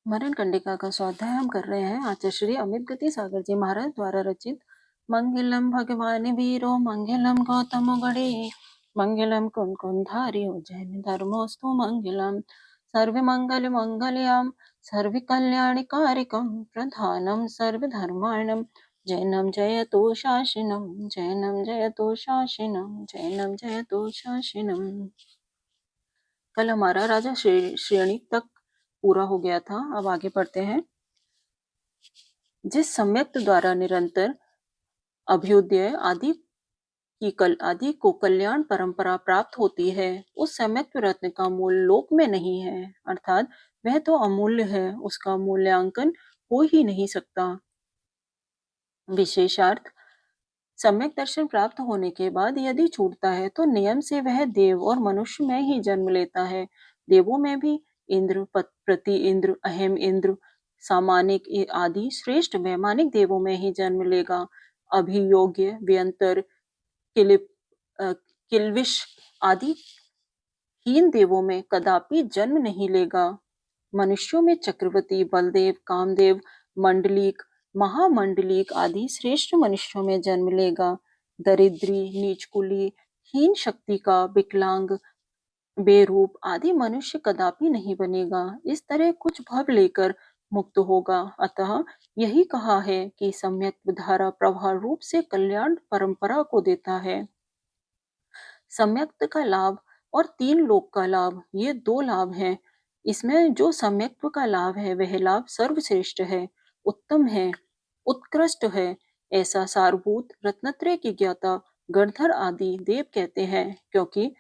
मरण कंडिका का स्वाध्याय हम कर रहे हैं। आचार्य श्री अमित गति सागर जी महाराज द्वारा रचित मंगलम भगवान वीरो मंगलम गौतम गणे मंगलम कुंकुंधारी उज्जैन धर्मोस्तु मंगलम सर्व मंगल मंगलयाम सर्व कल्याणकारिकम प्रधानम सर्व धर्माणम जैनम जयतो शासनम जैनम जयतो शासनम जैनम जयतो शासनम। कल हमारा राजा श्रेणी तक पूरा हो गया था। अब आगे पढ़ते हैं। जिस सम्यक्त द्वारा निरंतर अभ्युदय आदि को कल्याण परंपरा प्राप्त होती है, उस सम्यक्त रत्न का मूल लोक में नहीं है, अर्थात वह तो अमूल्य है, उसका मूल्यांकन हो ही नहीं सकता। विशेषार्थ सम्यक दर्शन प्राप्त होने के बाद यदि छूटता है तो नियम से वह देव और मनुष्य में ही जन्म लेता है। देवों में भी इंद्र, प्रति इंद्र, अहम इंद्र, सामानिक आदि श्रेष्ठ वैमानिक देवों में ही जन्म लेगा। अभियोग्य, व्यंतर, किल्विश आदि हीन देवों में कदापि जन्म नहीं लेगा। मनुष्यों में चक्रवर्ती, बलदेव, कामदेव, मंडलीक, महामंडलीक आदि श्रेष्ठ मनुष्यों में जन्म लेगा। दरिद्री, नीचकुली, हीन शक्ति का, विकलांग, बेरूप आदि मनुष्य कदापि नहीं बनेगा। इस तरह कुछ भव लेकर मुक्त होगा। अतः यही कहा है कि सम्यक धारा प्रवाह रूप से कल्याण परंपरा को देता है। सम्यक्त का लाभ और तीन लोक का लाभ, ये दो लाभ हैं। इसमें जो सम्यक्त्व का लाभ है वह लाभ सर्वश्रेष्ठ है, उत्तम है, उत्कृष्ट है। ऐसा सारभूत रत्नत्रय की ज्ञाता गणधर आदि देव कहते हैं, क्योंकि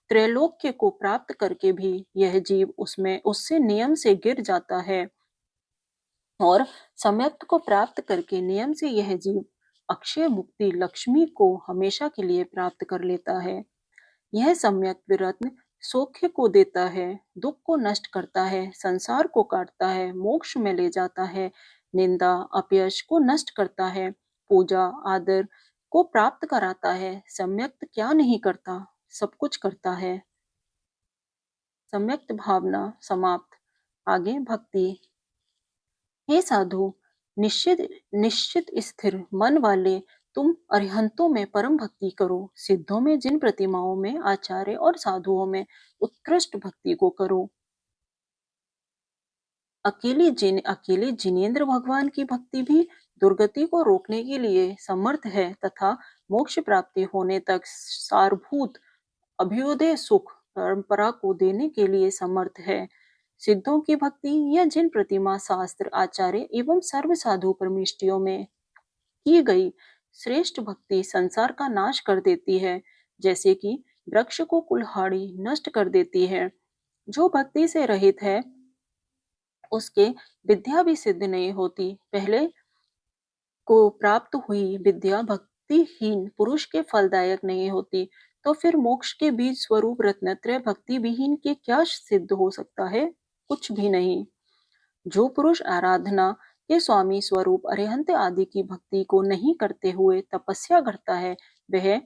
त्रैलोक्य को प्राप्त करके भी यह जीव उसमें उससे नियम से गिर जाता है, और सम्यक्त को प्राप्त करके नियम से यह जीव अक्षय मुक्ति लक्ष्मी को हमेशा के लिए प्राप्त कर लेता है। यह सम्यक रत्न सौख्य को देता है, दुख को नष्ट करता है, संसार को काटता है, मोक्ष में ले जाता है, निंदा अपयश को नष्ट करता है, पूजा आदर को प्राप्त कराता है। सम्यक्त क्या नहीं करता, सब कुछ करता है। सम्यक्त भावना समाप्त। आगे भक्ति। हे साधु, निश्चित निश्चित स्थिर मन वाले तुम अरिहंतों में परम भक्ति करो, सिद्धों में जिन प्रतिमाओं में, आचार्य और साधुओं में उत्कृष्ट भक्ति को करो। अकेले जिनेंद्र भगवान की भक्ति भी दुर्गति को रोकने के लिए समर्थ है तथा मोक्ष प्राप्ति होने तक सारभूत अभ्युदय सुख परंपरा को देने के लिए समर्थ है। सिद्धों की भक्ति या जिन प्रतिमा, शास्त्र, आचार्य एवं सर्व साधु परमिष्टियों में की गई श्रेष्ठ भक्ति संसार का नाश कर देती है, जैसे कि वृक्ष को कुल्हाड़ी नष्ट कर देती है। जो भक्ति से रहित है उसके विद्या भी सिद्ध नहीं होती। पहले को प्राप्त हुई विद्या भक्तिहीन पुरुष के फलदायक नहीं होती, तो फिर मोक्ष के बीज स्वरूप रत्नत्रय भक्ति विहीन के क्या सिद्ध हो सकता है? कुछ भी नहीं। जो पुरुष आराधना के स्वामी स्वरूप अरिहंत आदि की भक्ति को नहीं करते हुए तपस्या करता है, वह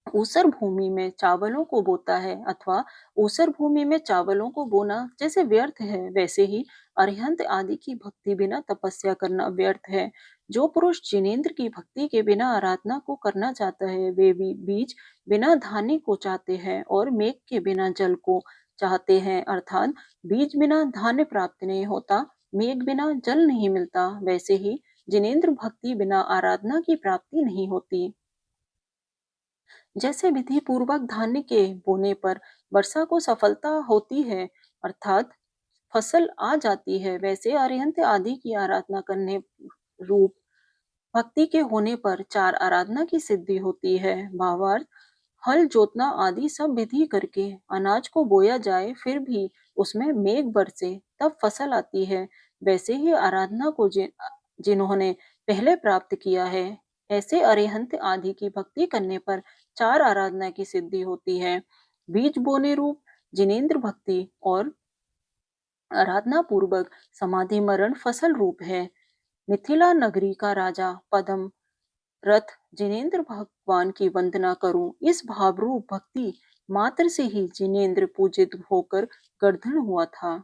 ऊसर भूमि में चावलों को बोता है, अथवा ऊसर भूमि में चावलों को बोना जैसे व्यर्थ है, वैसे ही अरिहंत आदि की भक्ति बिना तपस्या करना व्यर्थ है। जो पुरुष जिनेंद्र की भक्ति के बिना आराधना को करना चाहता है, वे भी बीज बिना धान्य को चाहते हैं और मेघ के बिना जल को चाहते हैं, अर्थात बीज बिना धान्य प्राप्त नहीं होता, मेघ बिना जल नहीं मिलता, वैसे ही जिनेंद्र भक्ति बिना आराधना की प्राप्ति नहीं होती। जैसे विधि पूर्वक धान्य के बोने पर वर्षा को सफलता होती है, अर्थात फसल आ जाती है, वैसे अरिहंत आदि की आराधना करने रूप भक्ति के होने पर चार आराधना की सिद्धि होती है। भावार्थ, हल जोतना आदि सब विधि करके अनाज को बोया जाए, फिर भी उसमें मेघ बरसे तब फसल आती है, वैसे ही आराधना को जिन्होंने पहले प्राप्त किया है, ऐसे अरिहंत आदि की भक्ति करने पर चार आराधना की सिद्धि होती है। बीज बोने रूप जिनेंद्र भक्ति और आराधना पूर्वक समाधि मरण फसल रूप है। मिथिला नगरी का राजा पद्म रथ जिनेंद्र भगवान की वंदना करूं, इस भावरूप भक्ति मात्र से ही जिनेंद्र पूजित होकर गर्धन हुआ था।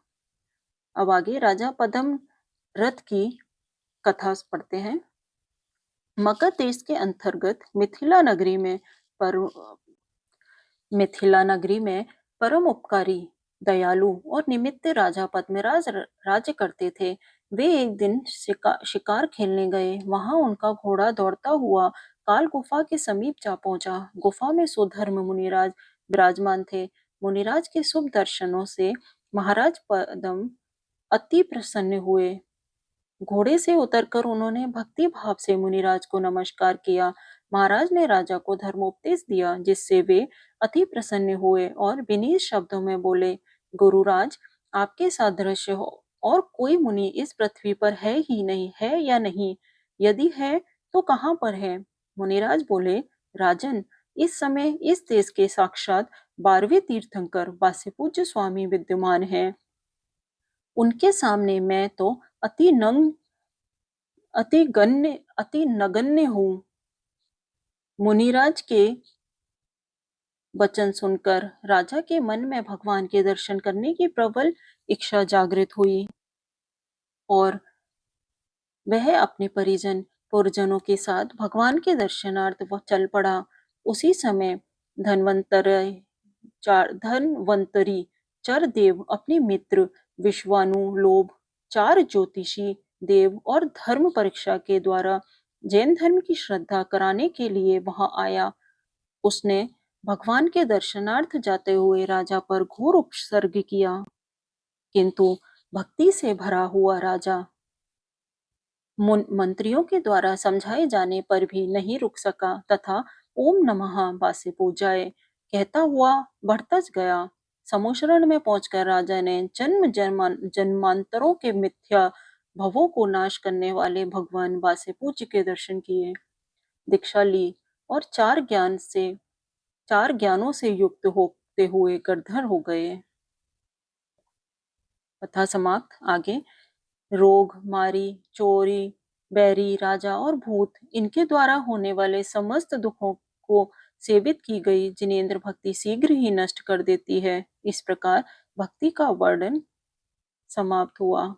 अब आगे राजा पद्म रथ की कथा पढ़ते हैं। मगध देश के अंतर्गत मिथिला नगरी में परम उपकारी, दयालु और निमित्त राजा पद्मराज राज्य करते थे। वे एक दिन शिकार खेलने गए। वहां उनका घोड़ा दौड़ता हुआ काल गुफा के समीप जा पहुंचा। गुफा में सुधर्म मुनिराज विराजमान थे। मुनिराज के शुभ दर्शनों से महाराज पद्म अति प्रसन्न हुए। घोड़े से उतरकर उन्होंने भक्ति भाव से मुनिराज को नमस्कार किया। महाराज ने राजा को धर्मोपदेश दिया, जिससे वे अति प्रसन्न हुए और विनीत शब्दों में बोले, गुरुराज, आपके सादृश्य हो और कोई मुनि इस पृथ्वी पर है ही नहीं, है या नहीं? यदि है तो कहाँ पर है? मुनिराज बोले, राजन, इस समय इस देश के साक्षात 12वें तीर्थंकर वास्यपूज्य स्वामी विद्यमान हैं। उनके सामने मैं तो अति नगण्य हूँ। मुनिराज के वचन सुनकर राजा के मन में भगवान के दर्शन करने की प्रबल इच्छा जागृत हुई और वह अपने परिजनों के साथ भगवान के दर्शनार्थ वह चल पड़ा। उसी समय धनवंतरी चरदेव अपने मित्र विश्वानुलोभ, 4 ज्योतिषी देव और धर्म परीक्षा के द्वारा जैन धर्म की श्रद्धा कराने के लिए वहां आया। उसने भगवान के दर्शनार्थ जाते हुए राजा पर घोर उपसर्ग किया, किंतु भक्ति से भरा हुआ राजा मंत्रियों के द्वारा समझाए जाने पर भी नहीं रुक सका तथा ओम नमः वासे पूजाए कहता हुआ बढ़ता गया। समुशरण में पहुंचकर राजा ने जन्मांतरों के मिथ्या भवों को नाश करने वाले भगवान वासे पूज्य के दर्शन किए, दीक्षा ली और 4 ज्ञानों से युक्त होते हुए गद्धर हो गए। कथा समाप्त। आगे रोग, मारी, चोरी, बैरी, राजा और भूत, इनके द्वारा होने वाले समस्त दुखों को सेवित की गई जिनेंद्र भक्ति शीघ्र ही नष्ट कर देती है। इस प्रकार भक्ति का वर्णन समाप्त हुआ।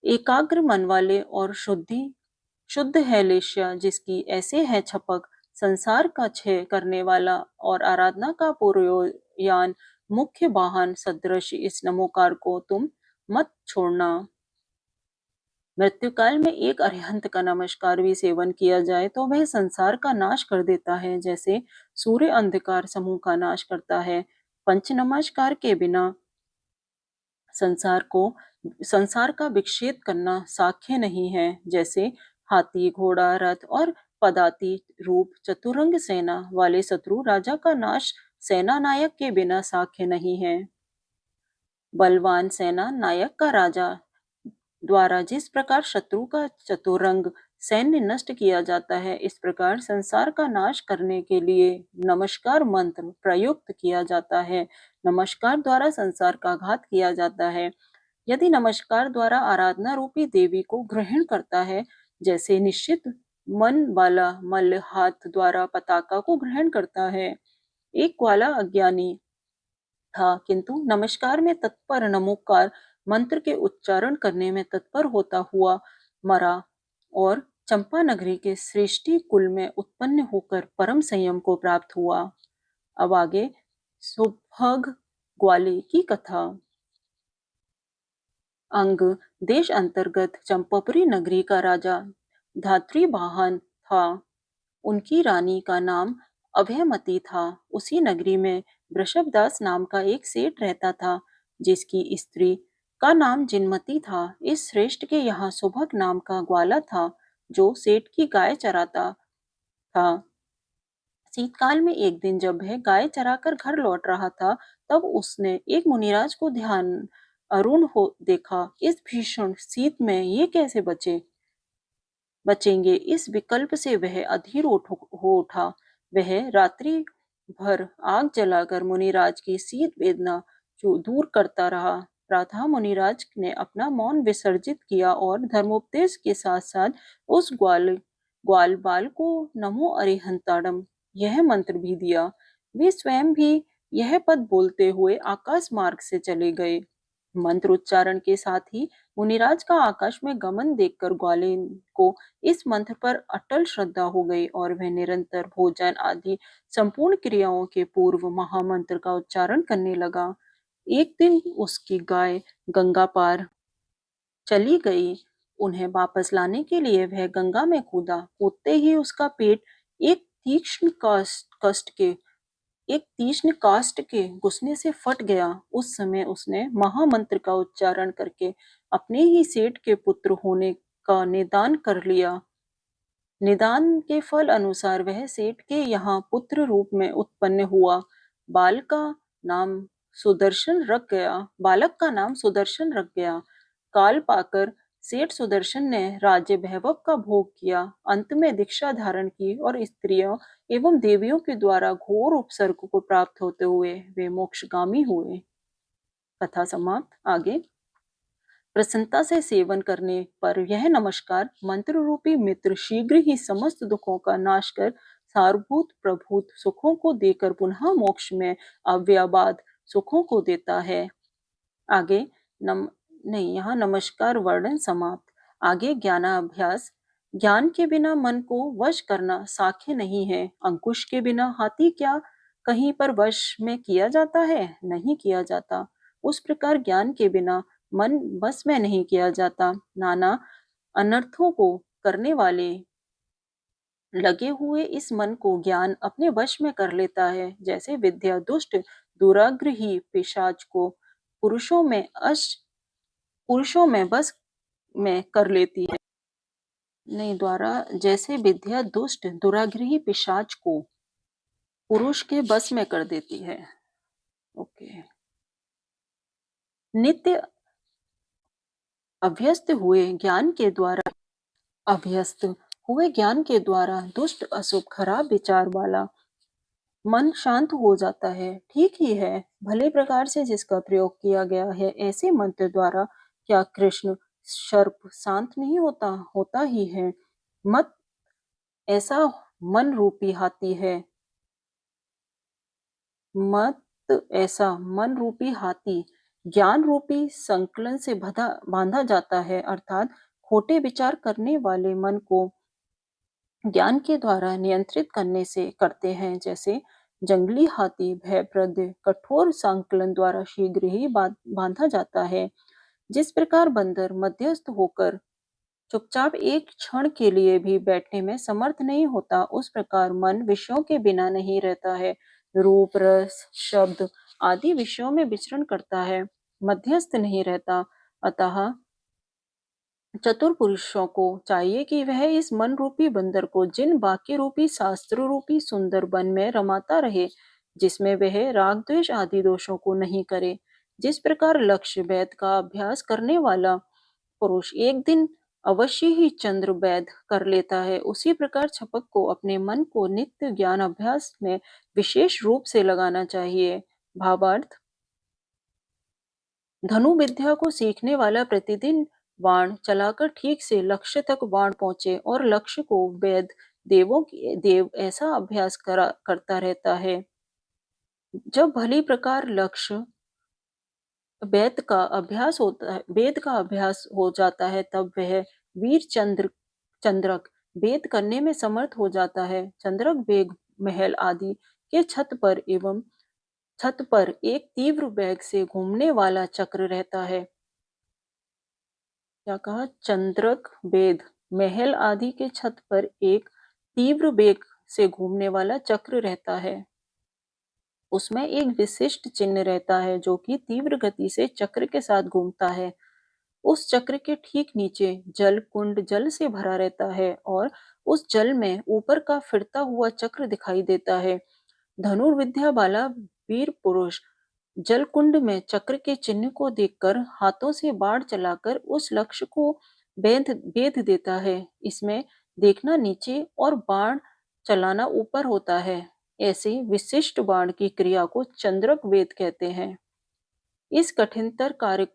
एकाग्र मन वाले और शुद्ध है लेश्या, जिसकी ऐसे है छपक, संसार का क्षय करने वाला और आराधना का पूर्वयान मुख्य वाहन सदृश इस नमोकार को तुम मत छोड़ना। मृत्युकाल में एक अरिहंत का नमस्कार भी सेवन किया जाए तो वह संसार का नाश कर देता है, जैसे सूर्य अंधकार समूह का नाश करता है। पंच नमस्कार के बिना संसार का विक्षेप करना साध्य नहीं है, जैसे हाथी, घोड़ा, रथ और पदाति रूप चतुरंग सेना वाले शत्रु राजा का नाश सेना नायक के बिना साध्य नहीं है। बलवान सेना नायक का राजा द्वारा जिस प्रकार शत्रु का चतुरंग सैन्य नष्ट किया जाता है, इस प्रकार संसार का नाश करने के लिए नमस्कार मंत्र प्रयुक्त किया जाता है। नमस्कार द्वारा संसार का घात किया जाता है। यदि नमस्कार द्वारा आराधना रूपी देवी को ग्रहण करता है, जैसे निश्चित मन वाला मल्ल हाथ द्वारा पताका को ग्रहण करता है। एक ग्वाला अज्ञानी था, किंतु नमस्कार में तत्पर नमोकार मंत्र के उच्चारण करने में तत्पर होता हुआ मरा और चंपा नगरी के श्रेष्ठी कुल में उत्पन्न होकर परम संयम को प्राप्त हुआ। अब आगे सुभग ग्वाले की कथा। अंग देश अंतर्गत चंपापुरी नगरी का राजा धात्रीवाहन था। उनकी रानी का नाम अभयमती था। उसी नगरी में वृषभदास नाम का एक सेठ रहता था, जिसकी स्त्री का नाम जिनमती था। इस श्रेष्ठ के यहाँ सुभग नाम का ग्वाला था, जो सेठ की गाय चराता था। शीतकाल में एक दिन जब वह गाय चराकर घर लौट रहा था, तब उसने एक मुनिराज को ध्यान अरुण हो देखा। इस भीषण शीत में ये कैसे बचेंगे, इस विकल्प से वह अधीर हो उठा। वह रात्रि भर आग जलाकर मुनिराज की शीत वेदना दूर करता रहा। प्रातः मुनिराज ने अपना मौन विसर्जित किया और धर्मोपदेश के साथ साथ उस ग्वाल बाल को नमो अरिहंताड़म यह मंत्र भी दिया। वे स्वयं भी यह पद बोलते हुए आकाश मार्ग से चले गए। मंत्र उच्चारण के साथ ही मुनिराज का आकाश में गमन देखकर ग्वालिन को इस मंत्र पर अटल श्रद्धा हो गई और वह निरंतर भोजन आदि संपूर्ण क्रियाओं के पूर्व महामंत्र का उच्चारण करने लगा। एक दिन उसकी गाय गंगा पार चली गई। उन्हें वापस लाने के लिए वह गंगा में कूदा। कूदते ही उसका पेट एक तीक्ष्ण कष्ट के एक तीक्ष्ण काष्ठ के घुसने से फट गया। उस समय उसने महामंत्र का उच्चारण करके अपने ही सेठ के पुत्र होने का निदान कर लिया। निदान के फल अनुसार वह सेठ के यहाँ पुत्र रूप में उत्पन्न हुआ। बाल का नाम बालक का नाम सुदर्शन रख गया। काल पाकर सेठ सुदर्शन ने राज्य वैभव का भोग किया। अंत में दीक्षा धारण की और स्त्रियों एवं देवियों के द्वारा घोर उपसर्ग को प्राप्त होते हुए वे मोक्षगामी हुए। कथा समाप्त। आगे प्रसन्नता से सेवन करने पर यह नमस्कार मंत्र रूपी मित्र शीघ्र ही समस्त दुखों का नाश कर सारभूत प्रभूत सुखों को देकर पुनः मोक्ष में अव्ययवाद सुखों को देता है। आगे नहीं, यहाँ नमस्कार वर्णन समाप्त। आगे ज्ञानाभ्यास। ज्ञान के बिना मन को वश करना साध्य नहीं है। अंकुश के बिना हाथी क्या कहीं पर वश में किया जाता है? नहीं किया जाता। उस प्रकार ज्ञान के बिना मन बस में नहीं किया जाता। नाना अनर्थों को करने वाले लगे हुए इस मन को ज्ञान अपने वश में कर लेता है। जैसे विद्या दुष्ट दुराग्रही पिशाच को पुरुषों में बस में कर लेती है। नहीं, द्वारा जैसे विद्या दुष्ट दुराग्रही पिशाच को पुरुष के बस में कर देती है। ओके। नित्य अभ्यस्त हुए ज्ञान के द्वारा दुष्ट अशुभ खराब विचार वाला मन शांत हो जाता है। ठीक ही है, भले प्रकार से जिसका प्रयोग किया गया है। ऐसे मंत्र द्वारा क्या कृष्ण सर्प शांत नहीं होता ही है। मत ऐसा मन रूपी हाथी ज्ञान रूपी संकलन से बांधा जाता है। अर्थात खोटे विचार करने वाले मन को ज्ञान के द्वारा नियंत्रित करते हैं। जैसे जंगली हाथी भयप्रद कठोर संकलन द्वारा शीघ्र ही बांधा जाता है। जिस प्रकार बंदर मध्यस्थ होकर चुपचाप एक क्षण के लिए भी बैठने में समर्थ नहीं होता, उस प्रकार मन विषयों के बिना नहीं रहता है। रूप रस शब्द आदि विषयों में विचरण करता है, मध्यस्थ नहीं रहता। अतः चतुर पुरुषों को चाहिए कि वह इस मन रूपी बंदर को जिन वाक्य रूपी शास्त्र रूपी सुंदर वन में रमाता रहे, जिसमें वह राग द्वेष आदि दोषों को नहीं करे। जिस प्रकार लक्ष्य वेद का अभ्यास करने वाला पुरुष एक दिन अवश्य ही चंद्र वेद कर लेता है, उसी प्रकार छपक को अपने मन को नित्य ज्ञान अभ्यास में विशेष रूप से लगाना चाहिए। भावार्थ, धनु विद्या को सीखने वाला प्रतिदिन बाण चलाकर ठीक से लक्ष्य तक बाण पहुंचे और लक्ष्य को देव ऐसा अभ्यास करता रहता है। जब भली प्रकार लक्ष्य वेद का अभ्यास हो जाता है, तब वह वीर चंद्रक वेद करने में समर्थ हो जाता है। चंद्रक वेग महल आदि के छत पर एक तीव्र वेग से घूमने वाला चक्र रहता है। क्या कहा? चंद्रक वेद महल आदि के छत पर एक तीव्र वेग से घूमने वाला चक्र रहता है। उसमें एक विशिष्ट चिन्ह रहता है जो कि तीव्र गति से चक्र के साथ घूमता है। उस चक्र के ठीक नीचे जल कुंड जल से भरा रहता है और उस जल में ऊपर का फिरता हुआ चक्र दिखाई देता है। धनुर्विद्या वाला वीर पुरुष जल कुंड में चक्र के चिन्ह को देखकर हाथों से बाण चलाकर उस लक्ष्य को भेद देता है। इसमें देखना नीचे और बाण चलाना ऊपर होता है। ऐसे विशिष्ट बाण की क्रिया को चंद्रक वेद कहते हैं। इस कठिनतर कार्य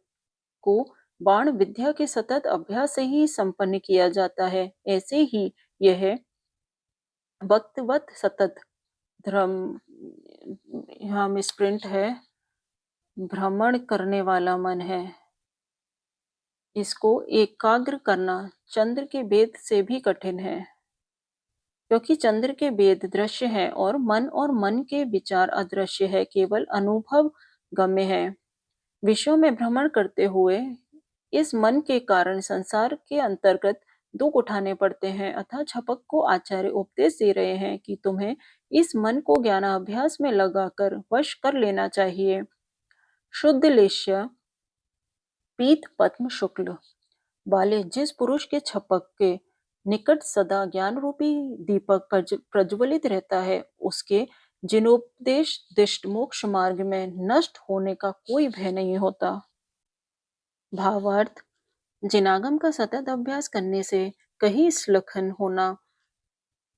को बाण विद्या के सतत अभ्यास से ही संपन्न किया जाता है। ऐसे ही यह वक्तवत सतत धर्म, यहाँ मिसप्रिंट है, भ्रमण करने वाला मन है। इसको एकाग्र करना चंद्र के भेद से भी कठिन है, क्योंकि चंद्र के भेद दृश्य है और मन के विचार अदृश्य है, केवल अनुभव गम्य है। विश्व में भ्रमण करते हुए इस मन के कारण संसार के अंतर्गत दुख उठाने पड़ते हैं। अतः छपक को आचार्य उपदेश दे रहे हैं कि तुम्हें इस मन को ज्ञानाभ्यास में लगाकर वश कर लेना चाहिए। शुद्ध लेश्य पीत पद्म शुक्ल वाले जिस पुरुष के छपक के निकट सदा ज्ञान रूपी दीपक प्रज्वलित रहता है, उसके जिनोपदेश दिष्ट मोक्ष मार्ग में नष्ट होने का कोई भय नहीं होता। भावार्थ, जिनागम का सतत अभ्यास करने से कहीं स्खलन होना,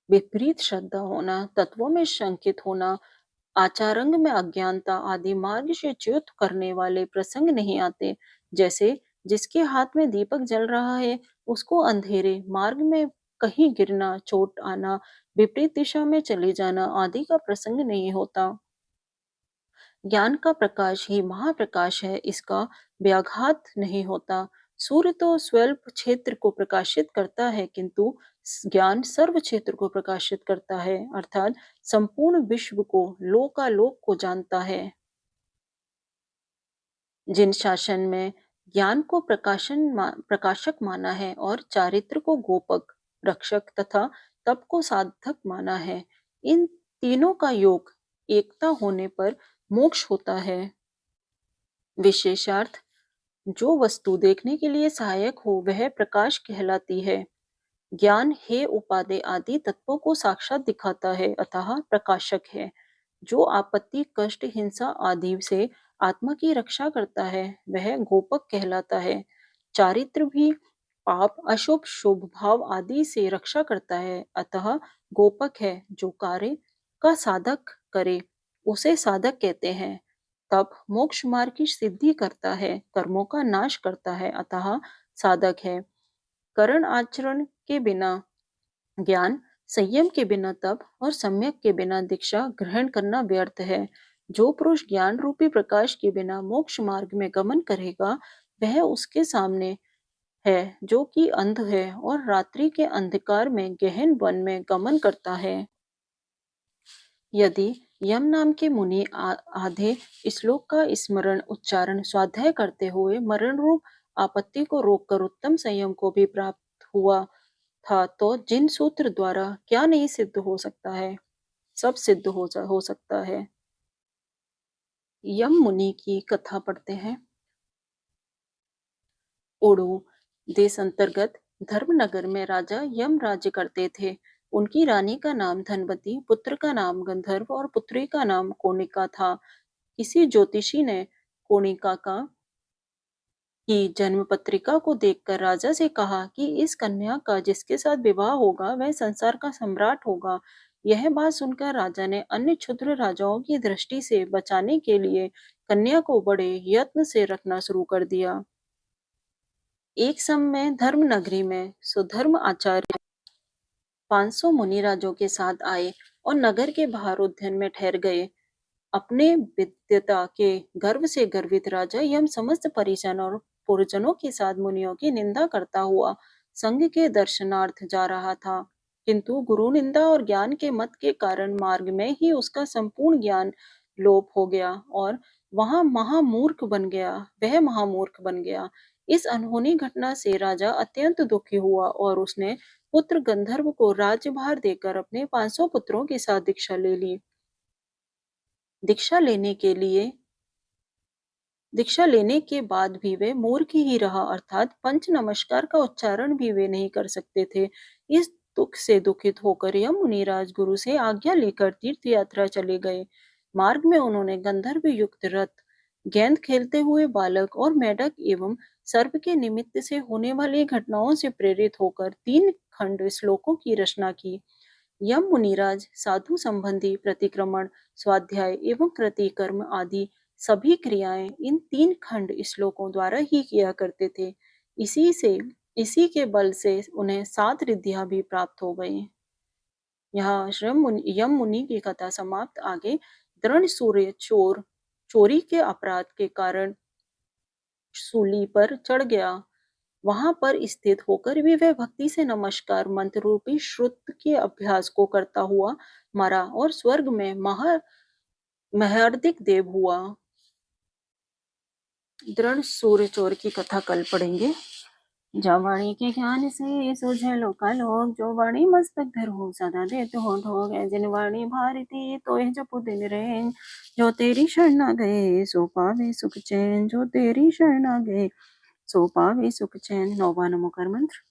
विपरीत श्रद्धा होना, तत्वों में शंकित होना, आचारंग में अज्ञानता आदि मार्ग से च्युत करने वाले प्रसंग नहीं आते। जैसे जिसके हाथ में दीपक जल रहा है, उसको अंधेरे मार्ग में कहीं गिरना, चोट आना, विपरीत दिशा में चले जाना आदि का प्रसंग नहीं होता। ज्ञान का प्रकाश ही महाप्रकाश है, इसका व्याघात नहीं होता। सूर्य तो स्वल्प क्षेत्र को प्रकाशित करता है, किंतु ज्ञान सर्व क्षेत्र को प्रकाशित करता है, अर्थात संपूर्ण विश्व को, लोकालोक को जानता है। जिन शासन में ज्ञान को प्रकाशक माना है और चारित्र को गोपक, रक्षक तथा तप को साधक माना है, इन तीनों का योग एकता होने पर मोक्ष होता है। विशेषार्थ, जो वस्तु देखने के लिए सहायक हो वह प्रकाश कहलाती है। ज्ञान हे उपादेय आदि तत्वों को साक्षात दिखाता है, अतः प्रकाशक है। जो आपत्ति, कष्ट, हिंसा आदि से आत्मा की रक्षा करता है वह गोपक कहलाता है। चारित्र भी पाप, अशुभ, शुभ भाव आदि से रक्षा करता है, अतः गोपक है। जो कार्य का साधक करे उसे साधक कहते हैं। तप मोक्ष मार्ग की सिद्धि करता है, कर्मों का नाश करता है, अतः साधक है। करण आचरण के बिना ज्ञान, संयम के बिना तप और सम्यक के बिना दीक्षा ग्रहण करना व्यर्थ है। जो पुरुष ज्ञान रूपी प्रकाश के बिना मोक्ष मार्ग में गमन करेगा, वह उसके सामने है जो कि अंध है और रात्रि के अंधकार में गहन वन में गमन करता है। यदि यम नाम के मुनि आधे श्लोक का स्मरण उच्चारण स्वाध्याय करते हुए मरण रूप आपत्ति को रोककर उत्तम संयम को भी प्राप्त हुआ था, तो जिन सूत्र द्वारा क्या नहीं सिद्ध हो सकता है, सब सिद्ध हो सकता है। यम मुनि की कथा पढ़ते हैं। ओडु देश अंतर्गत धर्मनगर में राजा यम राज्य करते थे। उनकी रानी का नाम धनवती, पुत्र का नाम गंधर्व और पुत्री का नाम कोनिका था। किसी ज्योतिषी ने कोनिका की जन्म पत्रिका को देखकर राजा से कहा कि इस कन्या का जिसके साथ विवाह होगा वह संसार का सम्राट होगा। यह बात सुनकर राजा ने अन्य क्षुद्र राजाओं की दृष्टि से बचाने के लिए कन्या को बड़े यत्न से रखना शुरू कर दिया। एक समय धर्म नगरी में सुधर्म आचार्य 500 मुनिराजों के साथ आए और नगर के बाहर उद्यान में ठहर गए। अपने विद्वता के गर्व से गर्वित राजा यम समस्त परिजन और पुरजनों के साथ मुनियों की निंदा करता हुआ संघ के दर्शनार्थ जा रहा था, किंतु गुरु निंदा और ज्ञान के मत के कारण मार्ग में ही उसका संपूर्ण ज्ञान लोप हो गया और वह महामूर्ख बन गया। इस अनहोनी घटना से राजा अत्यंत दुखी हुआ और उसने पुत्र गंधर्व को राज्यभार देकर अपने 500 पुत्रों के साथ दीक्षा ले ली। दीक्षा लेने के बाद भी वे मूर्ख ही रहा, अर्थात पंच नमस्कार का उच्चारण भी वे नहीं कर सकते थे। इस दुख से दुखित होकर यम मुनिराज गुरु से आज्ञा लेकर तीर्थ यात्रा चले गए। मार्ग में उन्होंने गंधर्व युक्त रथ, गेंद खेलते हुए बालक और मेढक एवं सर्प के निमित्त से होने वाली घटनाओं से प्रेरित होकर 3 खंड श्लोकों की रचना की। यम मुनिराज साधु संबंधी प्रतिक्रमण, स्वाध्याय एवं कृतिकर्म आदि सभी क्रियाएं इन 3 खंड श्लोकों द्वारा ही किया करते थे। इसी के बल से उन्हें 7 रिद्धियां भी प्राप्त हो गई। यहाँ यम मुनि की कथा समाप्त। आगे दृढ़ सूर्य चोर चोरी के अपराध के कारण सूली पर चढ़ गया। वहां पर स्थित होकर भी वह भक्ति से नमस्कार मंत्र रूपी श्रुत के अभ्यास को करता हुआ मरा और स्वर्ग में महर्दिक देव हुआ। दृढ़ सूर्य चोर की कथा कल पढ़ेंगे। जब वाणी के ज्ञान से सूझे लोकालोक, जो वाणी मस्तक धर हो सदा देत हो ठोक। जिन वाणी भारती तो जपु दिन रैन, जो तेरी शरण आ गए सो पावे सुख चैन। जो तेरी शरण आ गए सो पावे सुख चैन। 9वां नमोकार मंत्र।